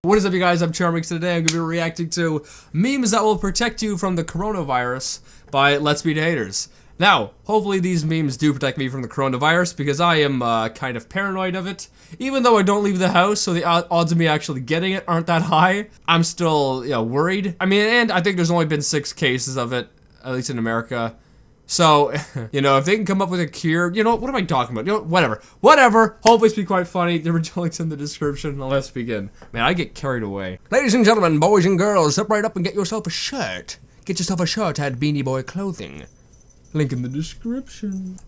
What is up, you guys? I'm Charmx. Today I'm going to be reacting to memes that will protect you from the coronavirus by Let's Be Haters. Now, hopefully these memes do protect me from the coronavirus because I am kind of paranoid of it. Even though I don't leave the house, so the odds of me actually getting it aren't that high, I'm still, worried. I mean, and I think there's only been 6 cases of it, at least in America. So, if they can come up with a cure, what am I talking about? Whatever. Hopefully it's be quite funny. The original link's in the description. Now let's begin. Man, I get carried away. Ladies and gentlemen, boys and girls, step right up and get yourself a shirt. Get yourself a shirt at Beanie Boy Clothing. Link in the description.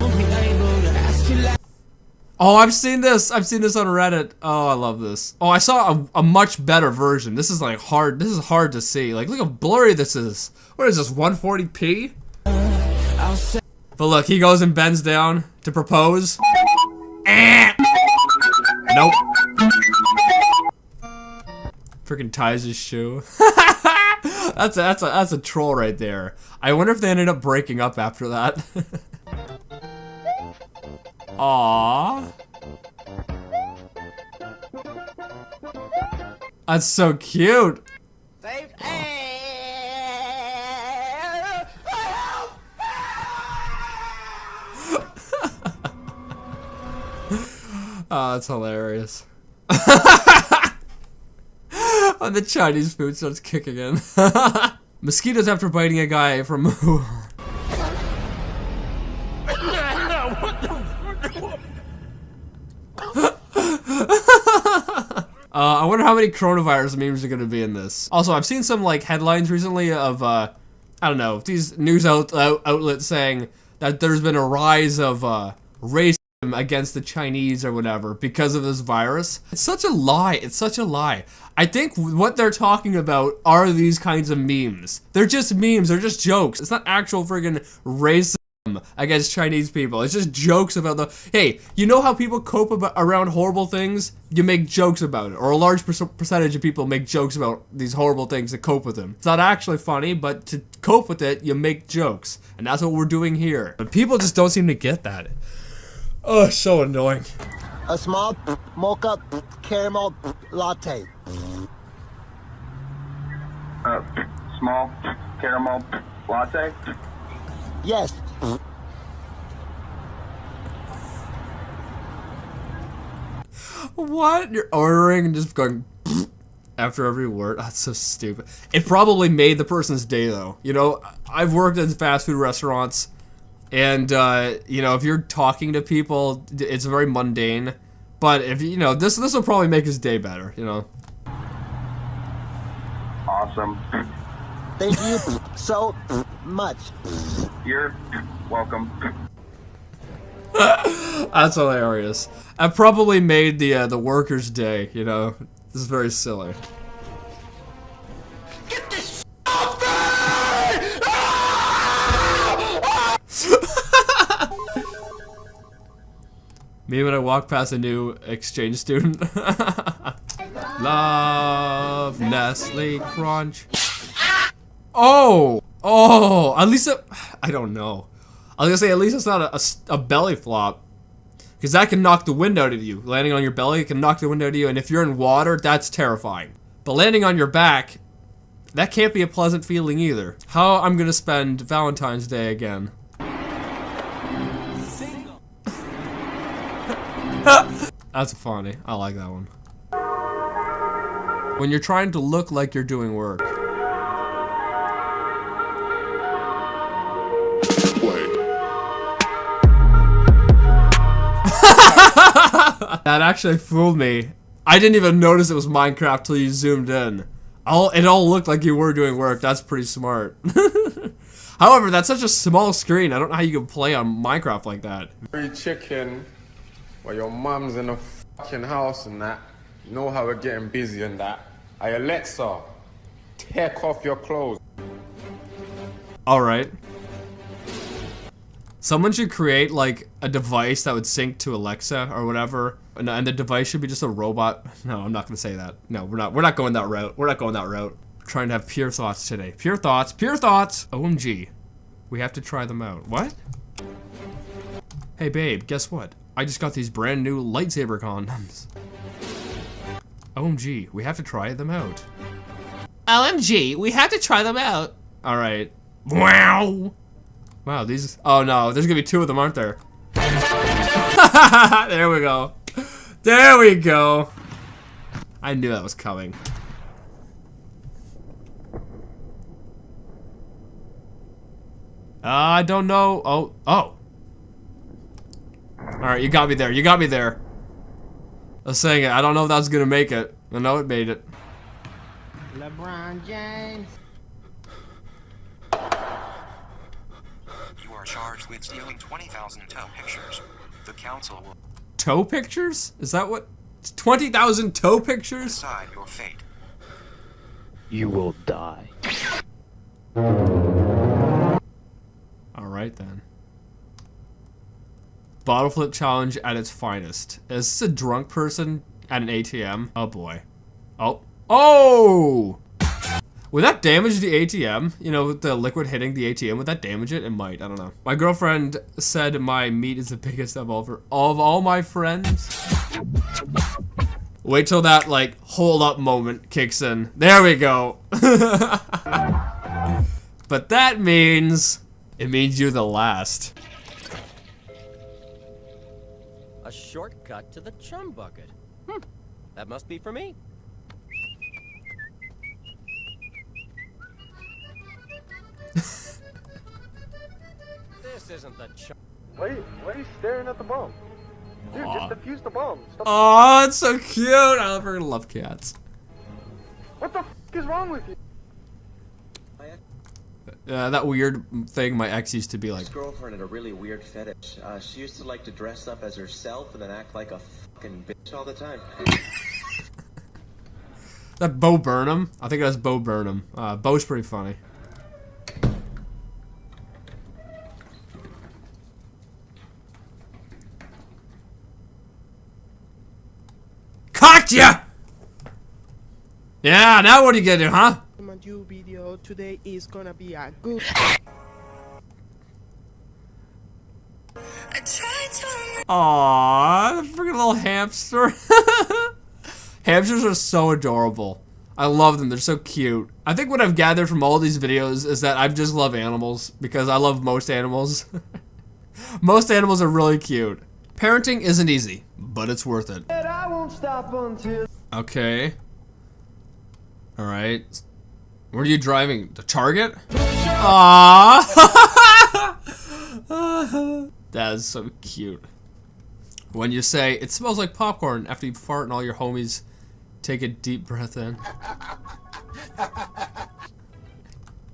Oh, I've seen this. I've seen this on Reddit. Oh, I love this. Oh, I saw a much better version. This is like hard. This is hard to see. Like, look how blurry this is. What is this, 140p? But look, he goes and bends down to propose. Nope. Freaking ties his shoe. That's a troll right there. I wonder if they ended up breaking up after that. Aww. That's so cute. Oh, that's hilarious. Oh, the Chinese food starts kicking in. Mosquitoes after biting a guy from I wonder how many coronavirus memes are gonna be in this. Also, I've seen some like headlines recently of I don't know, these news outlets saying that there's been a rise of racism against the Chinese or whatever because of this virus. It's such a lie. It's such a lie. I think what they're talking about are these kinds of memes. They're just memes. They're just jokes. It's not actual friggin' racism against Chinese people. It's just jokes about the, hey, you know how people cope around horrible things? You make jokes about it. Or a large percentage of people make jokes about these horrible things to cope with them. It's not actually funny, but to cope with it, you make jokes. And that's what we're doing here. But people just don't seem to get that. Oh, it's so annoying. A small mocha caramel latte. Small caramel latte? Yes. What? You're ordering and just going after every word? That's so stupid. It probably made the person's day, though. I've worked in fast food restaurants. And, if you're talking to people, it's very mundane. But if, this will probably make his day better, Awesome. Thank you so much. You're welcome. That's hilarious. That probably made the worker's day, This is very silly. Get this Me when I walk past a new exchange student. Love Nestle Crunch. Oh, at least I don't know. I was gonna say at least it's not a belly flop, because that can knock the wind out of you. Landing on your belly can knock the wind out of you, and if you're in water, that's terrifying. But landing on your back, that can't be a pleasant feeling either. How I'm gonna spend Valentine's Day again. That's funny. I like that one. When you're trying to look like you're doing work. That actually fooled me. I didn't even notice it was Minecraft till you zoomed in. It all looked like you were doing work. That's pretty smart. However, that's such a small screen. I don't know how you can play on Minecraft like that. Free chicken, while your mum's in the fucking house and that. You know how we're getting busy and that. Hey Alexa, take off your clothes. Alright. Someone should create like a device that would sync to Alexa or whatever, and the device should be just a robot. No, I'm not gonna say that. No, we're not going that route. We're not going that route. We're trying to have pure thoughts today. Pure thoughts, pure thoughts. OMG. We have to try them out. What? Hey babe, guess what? I just got these brand new lightsaber condoms. OMG, we have to try them out. OMG, we have to try them out. All right. Wow. Wow, these. Oh no, there's gonna be 2 of them, aren't there? There we go. There we go. I knew that was coming. I don't know. Oh. All right, you got me there. You got me there. I was saying it. I don't know if that was gonna make it. I know it made it. LeBron James. You are charged with stealing 20,000 toe pictures. The council will Toe pictures? Is that what? 20,000 toe pictures? decide your fate. You will die. Alright then. Bottle flip challenge at its finest. Is this a drunk person at an ATM? Oh boy. Oh. Oh! Would that damage the ATM? You know, with the liquid hitting the ATM, would that damage it? It might, I don't know. My girlfriend said my meat is the biggest of all my friends. Wait till that, like, hold up moment kicks in. There we go. But that means, it means you're the last. A shortcut to the chum bucket. That must be for me. This isn't the chum. Why are you staring at the bomb? Dude, Aw. just defuse the bomb. Stop. Oh, it's so cute. I love cats. What the f is wrong with you? That weird thing my ex used to be like. This girlfriend had a really weird fetish. She used to like to dress up as herself and then act like a fucking bitch all the time. That Bo Burnham? I think that's Bo Burnham. Bo's pretty funny. Caught ya! Yeah, now what are you gonna do, huh? My new video today is gonna be a good. Aww, freaking little hamster. Hamsters are so adorable. I love them, they're so cute. I think what I've gathered from all these videos is that I just love animals because I love most animals. Most animals are really cute. Parenting isn't easy, but it's worth it. I won't stop until. Okay. Alright. Where are you driving? To Target? Aww. That is so cute. When you say, it smells like popcorn after you fart and all your homies take a deep breath in.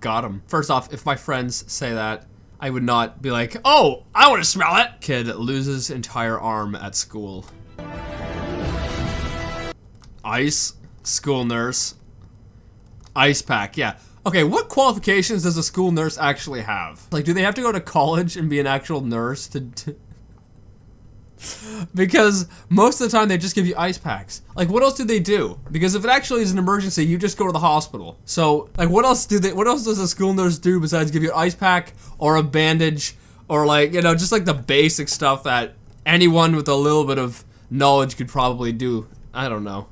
Got him. First off, if my friends say that, I would not be like, oh, I want to smell it. Kid loses entire arm at school. Ice, school nurse, ice pack, yeah. Okay, what qualifications does a school nurse actually have? Like, do they have to go to college and be an actual nurse to because most of the time they just give you ice packs. Like, what else do they do? Because if it actually is an emergency, you just go to the hospital. So, like, what else does a school nurse do besides give you an ice pack or a bandage or, like, you know, just like the basic stuff that anyone with a little bit of knowledge could probably do. I don't know.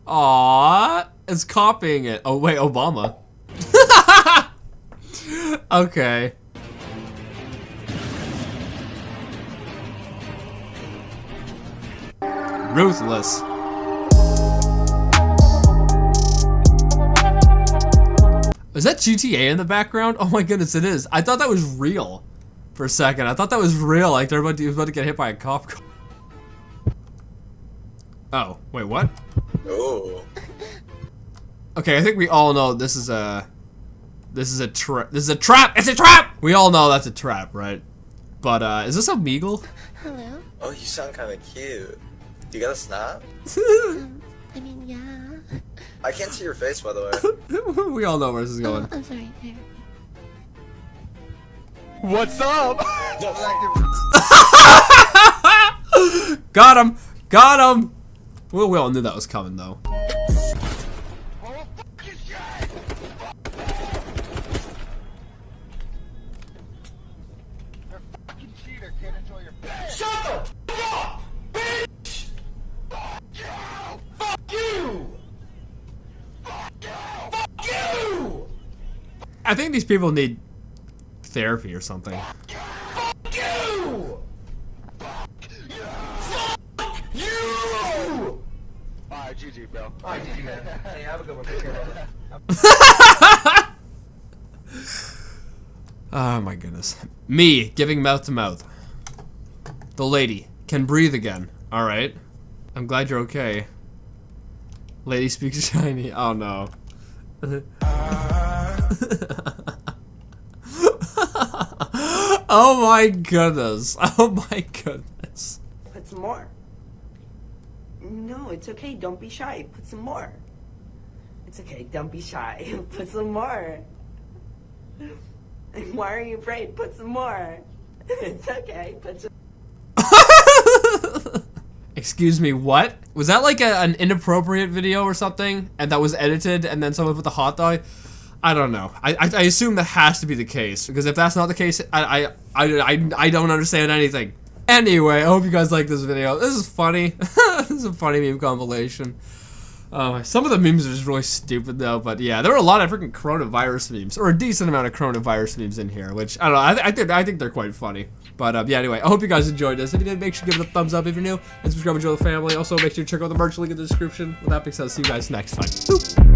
Aww, it's copying it. Oh wait, Obama. Okay. Ruthless. Is that GTA in the background? Oh my goodness, it is. I thought that was real for a second. I thought that was real, like they're about to get hit by a cop car. Oh, wait, what? Oh. Okay, I think we all know this is a trap. This is a trap. It's a trap. We all know that's a trap, right? But is this Omegle? Hello. Oh, you sound kind of cute. You got a snap? I mean, yeah. I can't see your face, by the way. We all know where this is going. I'm sorry. Here. What's up? Got him. Got him. Well, we all knew that was coming, though. I think these people need therapy or something. You! You! Alright, GG, bro. Alright, GG, man. Hey, have a good one. Take care, brother. Oh my goodness. Me giving mouth to mouth. The lady can breathe again. Alright. I'm glad you're okay. Lady speaks shiny. Oh no. Oh my goodness. Oh my goodness. Put some more. No, it's okay. Don't be shy. Put some more. It's okay. Don't be shy. Put some more. Why are you afraid? Put some more. It's okay. Put some. Excuse me, what? Was that like an inappropriate video or something? And that was edited and then someone put the hot dog? I don't know. I assume that has to be the case. Because if that's not the case, I don't understand anything. Anyway, I hope you guys like this video. This is funny. This is a funny meme compilation. Some of the memes are just really stupid though, but yeah, there were a lot of freaking coronavirus memes, or a decent amount of coronavirus memes in here, which, I don't know, I think they're quite funny. But yeah, anyway, I hope you guys enjoyed this. If you did, make sure to give it a thumbs up if you're new, and subscribe and join the family. Also, make sure to check out the merch link in the description. With that being said, see you guys next time. Boop.